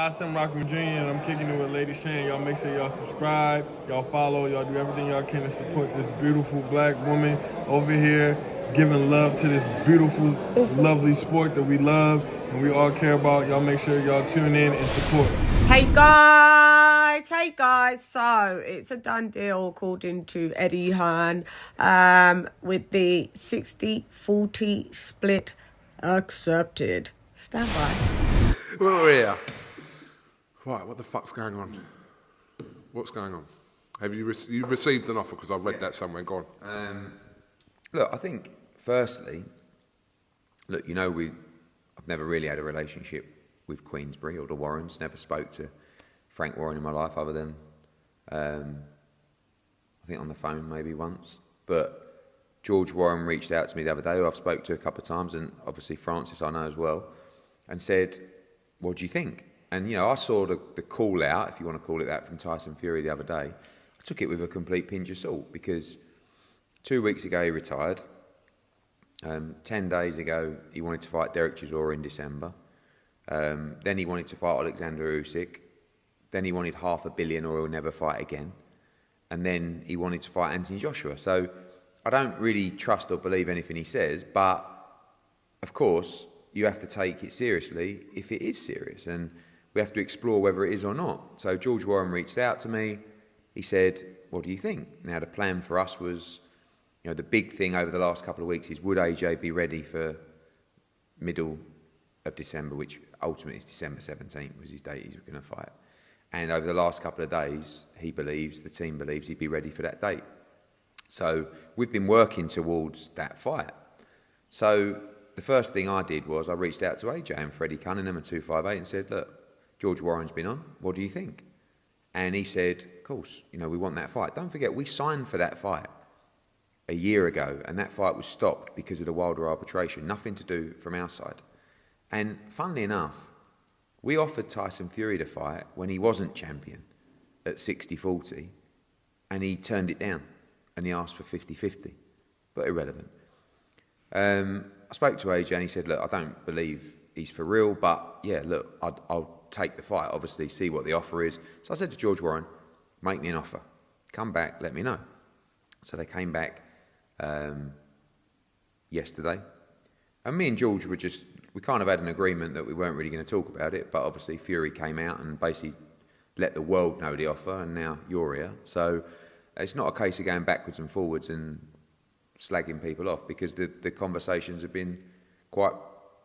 Tyson Rockman Jr. and I'm kicking it with LadyChann. Y'all make sure y'all subscribe, y'all follow, y'all do everything y'all can to support this beautiful black woman over here, giving love to this beautiful, lovely sport that we love and we all care about. Y'all make sure y'all tune in and support. Hey guys, so it's a done deal according to Hearn, with the 60-40 split accepted. Stand by. Well, we're here. Right, what the fuck's going on? What's going on? Have you've received an offer? Because I've read that somewhere. Go on. Look, I think firstly, look, you know, I've never really had a relationship with Queensberry or the Warrens. Never spoke to Frank Warren in my life other than I think on the phone maybe once. But George Warren reached out to me the other day, who I've spoke to a couple of times, and obviously Francis I know as well, and said, what do you think? And, you know, I saw the call out, if you want to call it that, from Tyson Fury the other day. I took it with a complete pinch of salt because 2 weeks ago he retired. 10 days ago he wanted to fight Derek Chisora in December. Then he wanted to fight Alexander Usyk. Then he wanted $500 million or he'll never fight again. And then he wanted to fight Anthony Joshua. So I don't really trust or believe anything he says, but of course you have to take it seriously if it is serious, and we have to explore whether it is or not. So George Warren reached out to me. He said, what do you think? Now the plan for us was, you know, the big thing over the last couple of weeks is, would AJ be ready for middle of December, which ultimately is December 17th was his date he's going to fight. And over the last couple of days, the team believes he'd be ready for that date. So we've been working towards that fight. So the first thing I did was I reached out to AJ and Freddie Cunningham at 258 and said, look, George Warren's been on, what do you think? And he said, of course, you know, we want that fight. Don't forget, we signed for that fight a year ago, and that fight was stopped because of the Wilder arbitration, nothing to do from our side. And funnily enough, we offered Tyson Fury to fight when he wasn't champion at 60-40, and he turned it down, and he asked for 50-50, but irrelevant. I spoke to AJ and he said, look, I don't believe he's for real, but yeah, look, I'll take the fight, obviously, see what the offer is. So I said to George Warren, make me an offer. Come back, let me know. So they came back yesterday. And me and George we kind of had an agreement that we weren't really going to talk about it, but obviously Fury came out and basically let the world know the offer, and now you're here. So it's not a case of going backwards and forwards and slagging people off, because the conversations have been quite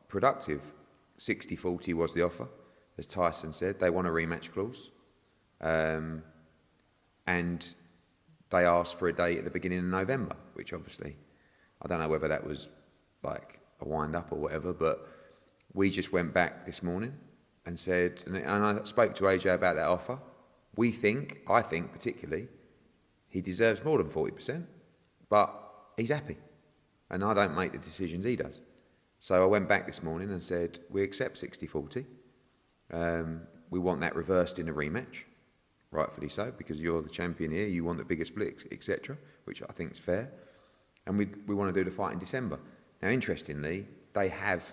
productive. 60-40 was the offer, as Tyson said. They want a rematch clause. And they asked for a date at the beginning of November, which obviously, I don't know whether that was like a wind-up or whatever, but we just went back this morning and said, and I spoke to AJ about that offer. I think particularly, he deserves more than 40%, but he's happy, and I don't make the decisions he does. So I went back this morning and said, we accept 60-40. We want that reversed in a rematch, rightfully so, because you're the champion here, you want the bigger split, etc., which I think is fair. And we want to do the fight in December. Now, interestingly, they have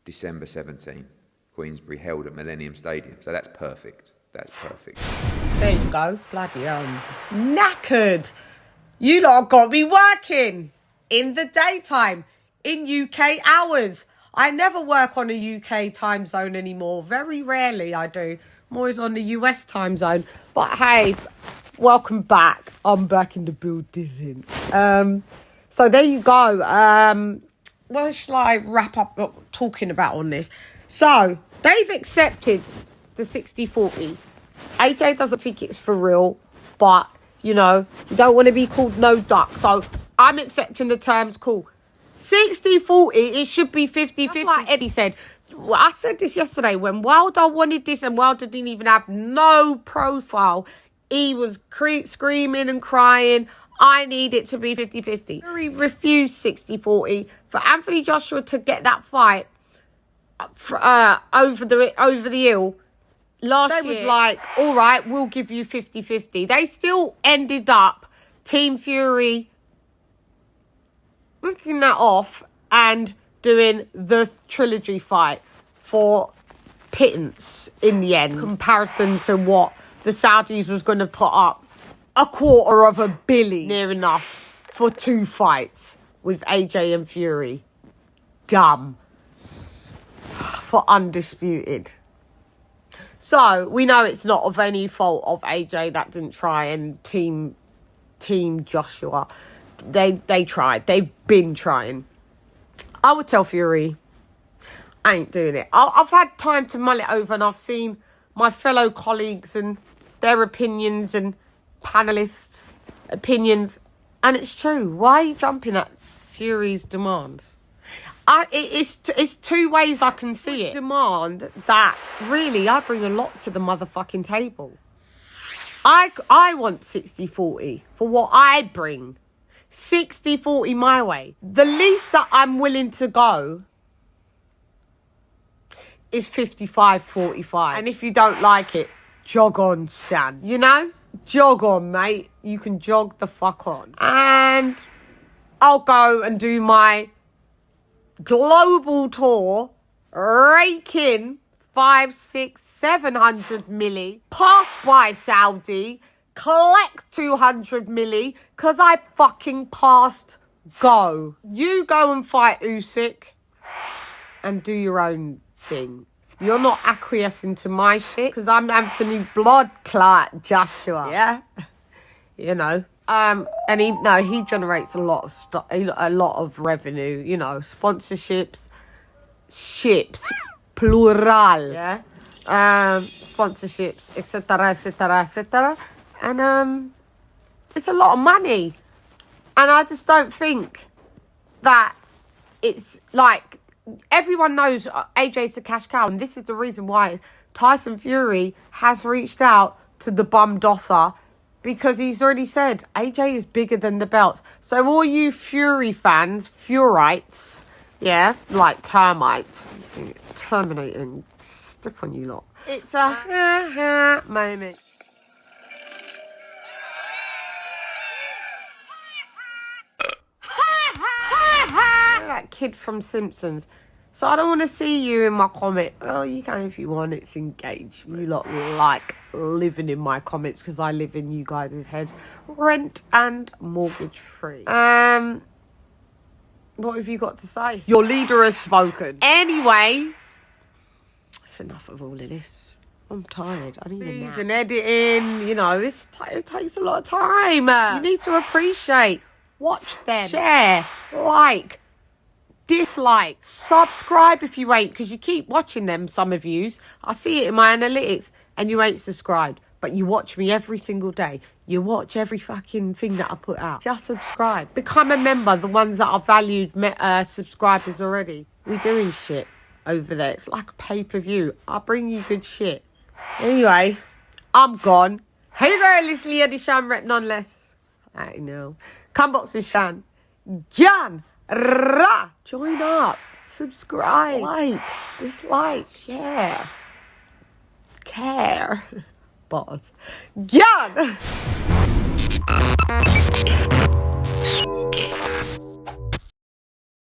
December 17, Queensberry, held at Millennium Stadium, so that's perfect. That's perfect. There you go. Bloody knackered. You lot got me working in the daytime, in UK hours. I never work on a UK time zone anymore. Very rarely I do. I'm always on the US time zone. But hey, welcome back. I'm back in the building. So there you go. What shall I wrap up talking about on this? So they've accepted the 60-40. AJ doesn't think it's for real, but you know, you don't want to be called no duck. So I'm accepting the terms, cool. 60-40, it should be 50-50. Like Eddie said. I said this yesterday, when Wilder wanted this and Wilder didn't even have no profile, he was screaming and crying, I need it to be 50-50. He refused 60-40 for Anthony Joshua to get that fight over the hill. Last year was like, all right, we'll give you 50-50. They still ended up, Team Fury, looking that off and doing the trilogy fight for pittance in the end, in comparison to what the Saudis was going to put up. $250 million, near enough, for 2 fights with AJ and Fury. Dumb. For undisputed. So, we know it's not of any fault of AJ that didn't try, and Team Joshua. They tried. They've been trying. I would tell Fury, I ain't doing it. I've had time to mull it over, and I've seen my fellow colleagues and their opinions and panelists' opinions, and it's true. Why are you jumping at Fury's demands? It's 2 ways I can see it. Demand that, really, I bring a lot to the motherfucking table. I want 60-40 for what I bring. 60-40 my way. The least that I'm willing to go is 55-45. And if you don't like it, jog on, Chan. You know? Jog on, mate. You can jog the fuck on. And I'll go and do my global tour, rake in 500, 600, 700 milli, pass by Saudi, collect 200 milli, because I fucking passed go. You go and fight Usyk and do your own thing. You're not acquiescing to my shit, because I'm Anthony Bloodclot Joshua, yeah? You know. And he generates a lot of revenue, you know, sponsorships, ships, plural, yeah, sponsorships, etc., etc., etc., and it's a lot of money, and I just don't think that it's like, everyone knows AJ's the cash cow, and this is the reason why Tyson Fury has reached out to the bum dosser. Because he's already said, AJ is bigger than the belts. So all you Fury fans, Furites, yeah, like termites, terminating, step on you lot. It's a ha-ha moment. That kid from Simpsons. So I don't want to see you in my comment. Well, you can if you want. It's engaged. You lot like living in my comments because I live in you guys' heads. Rent and mortgage free. What have you got to say? Your leader has spoken. Anyway, that's enough of all of this. I'm tired. I need a nap. And editing, you know, it takes a lot of time. You need to appreciate. Watch them. Share. Like. Dislike, subscribe if you ain't, because you keep watching them, some of yous. I see it in my analytics, and you ain't subscribed. But you watch me every single day. You watch every fucking thing that I put out. Just subscribe. Become a member, the ones that are valued subscribers already. We're doing shit over there. It's like a pay-per-view. I'll bring you good shit. Anyway, I'm gone. Hey girl, it's LadyChann, rep nonetheless. I know. Come box with Chan. Jan. Ra! Join up, subscribe, like, dislike, share, care, boss, Jan!